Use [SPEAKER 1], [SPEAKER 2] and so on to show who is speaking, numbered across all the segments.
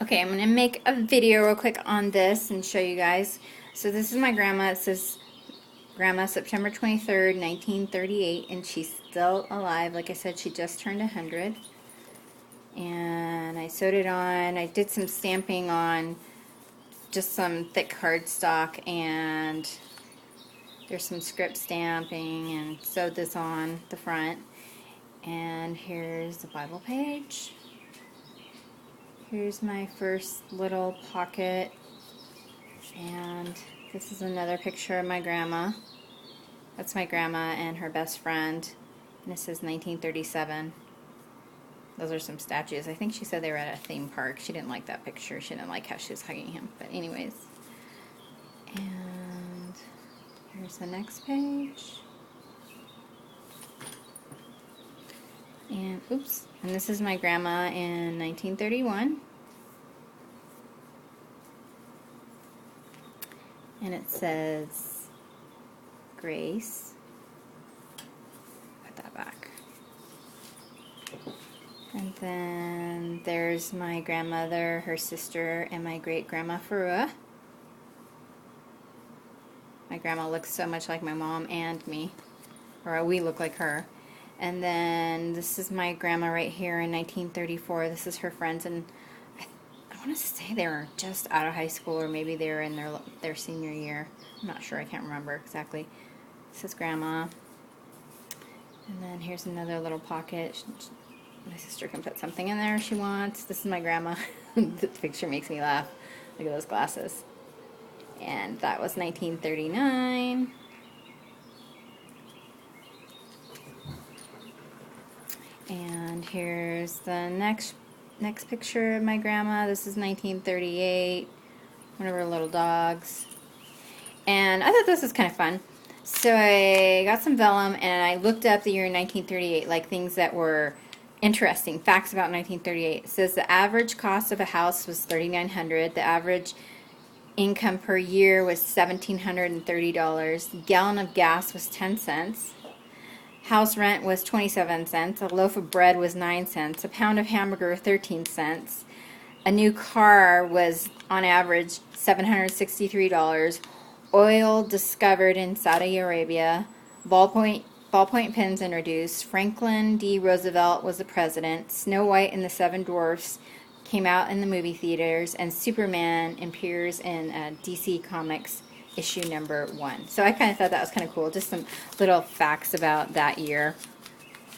[SPEAKER 1] Okay, I'm going to make a video real quick on this and show you guys. So this is my grandma. It says Grandma September 23rd, 1938, and she's still alive. Like I said, she just turned 100. And I sewed it on. I did some stamping on just some thick cardstock, and there's some script stamping, and sewed this on the front. And here's the Bible page. Here's my first little pocket, and this is another picture of my grandma. That's my grandma and her best friend, and it says 1937. Those are some statues. I think she said they were at a theme park. She didn't like that picture. She didn't like how she was hugging him. But anyways, and here's the next page. And oops, and this is my grandma in 1931. And it says Grace. Put that back. And then there's my grandmother, her sister, and my great-grandma Farua. My grandma looks so much like my mom and me, or we look like her. And then this is my grandma right here in 1934. This is her friends, and I want to say they were just out of high school, or maybe they were in their senior year. I'm not sure. I can't remember exactly. This is Grandma. And then here's another little pocket. My sister can put something in there if she wants. This is my grandma. The picture makes me laugh. Look at those glasses. And that was 1939. And here's the next picture of my grandma. This is 1938. One of her little dogs. And I thought this was kind of fun. So I got some vellum and I looked up the year 1938, like things that were interesting, facts about 1938. It says the average cost of a house was $3,900. The average income per year was $1,730. A gallon of gas was 10 cents. House rent was 27 cents. A loaf of bread was 9 cents. A pound of hamburger, 13 cents. A new car was, on average, $763. Oil discovered in Saudi Arabia. Ballpoint pens introduced. Franklin D. Roosevelt was the president. Snow White and the Seven Dwarfs came out in the movie theaters. And Superman appears in DC Comics issue number 1. So I kind of thought that was kind of cool. Just some little facts about that year.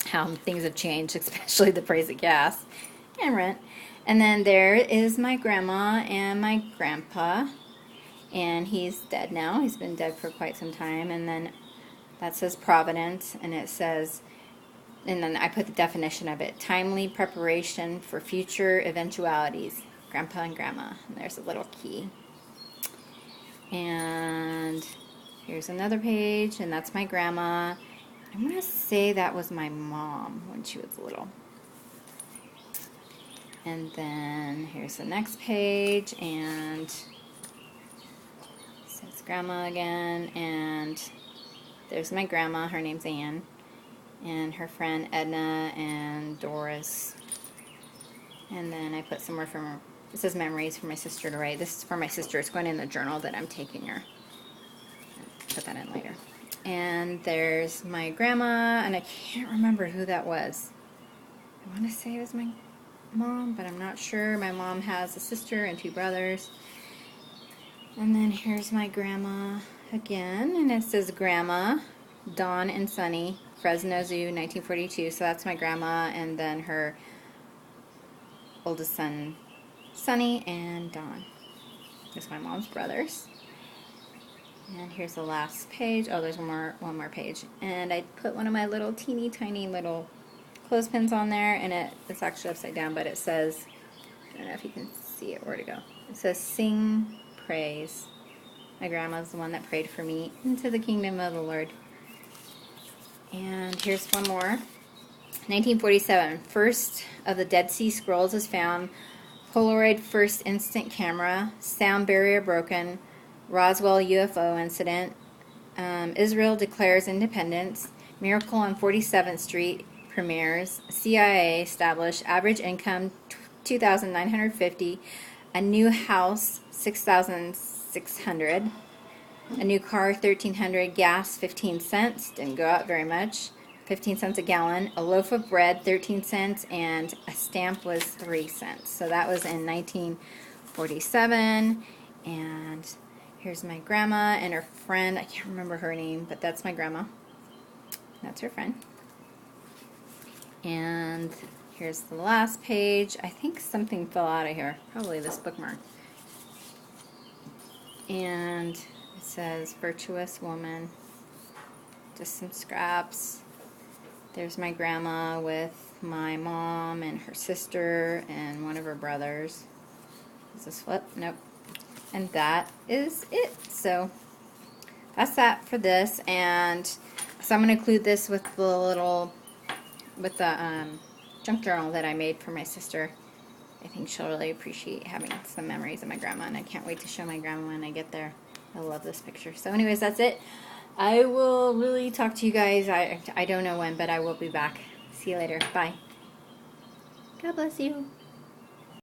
[SPEAKER 1] How things have changed, especially the price of gas and rent. And then there is my grandma and my grandpa. And he's dead now. He's been dead for quite some time. And then that says Providence. And it says, and then I put the definition of it, timely preparation for future eventualities. Grandpa and Grandma. And there's a little key. And here's another page, and that's my grandma. I'm going to say that was my mom when she was little. And then here's the next page, and it says Grandma again, and there's my grandma. Her name's Ann, and her friend Edna and Doris. And then I put somewhere from, it says memories for my sister to write. This is for my sister. It's going in the journal that I'm taking her. I'll put that in later. And there's my grandma, and I can't remember who that was. I want to say it was my mom, but I'm not sure. My mom has a sister and 2 brothers. And then here's my grandma again, and it says Grandma, Don and Sonny, Fresno Zoo, 1942. So that's my grandma, and then her oldest son, Sonny, and Don. There's my mom's brothers. And here's the last page. Oh, there's one more page. And I put one of my little teeny tiny little clothespins on there, and it's actually upside down, but it says, I don't know if you can see it, where to go. It says sing praise. My grandma's the one that prayed for me into the kingdom of the Lord. And here's one more. 1947, first of the Dead Sea Scrolls is found. Polaroid first instant camera. Sound barrier broken. Roswell UFO incident. Israel declares independence. Miracle on 47th Street premieres. CIA established average income $2,950. A new house, $6,600. A new car, $1,300. Gas, 15 cents. Didn't go out very much. 15 cents a gallon. A loaf of bread, 13 cents, and a stamp was 3 cents. So that was in 1947. And here's my grandma and her friend. I can't remember her name, but that's my grandma. That's her friend. And here's the last page. I think something fell out of here. Probably this bookmark. And it says Virtuous Woman. Just some scraps. There's my grandma with my mom and her sister and one of her brothers. Is this flip? Nope. And that is it. So that's that for this. And so I'm going to include this with the little, with the junk journal that I made for my sister. I think she'll really appreciate having some memories of my grandma, and I can't wait to show my grandma when I get there. I love this picture. So anyways, that's it. I will really talk to you guys. I don't know when, but I will be back. See you later. Bye. God bless you.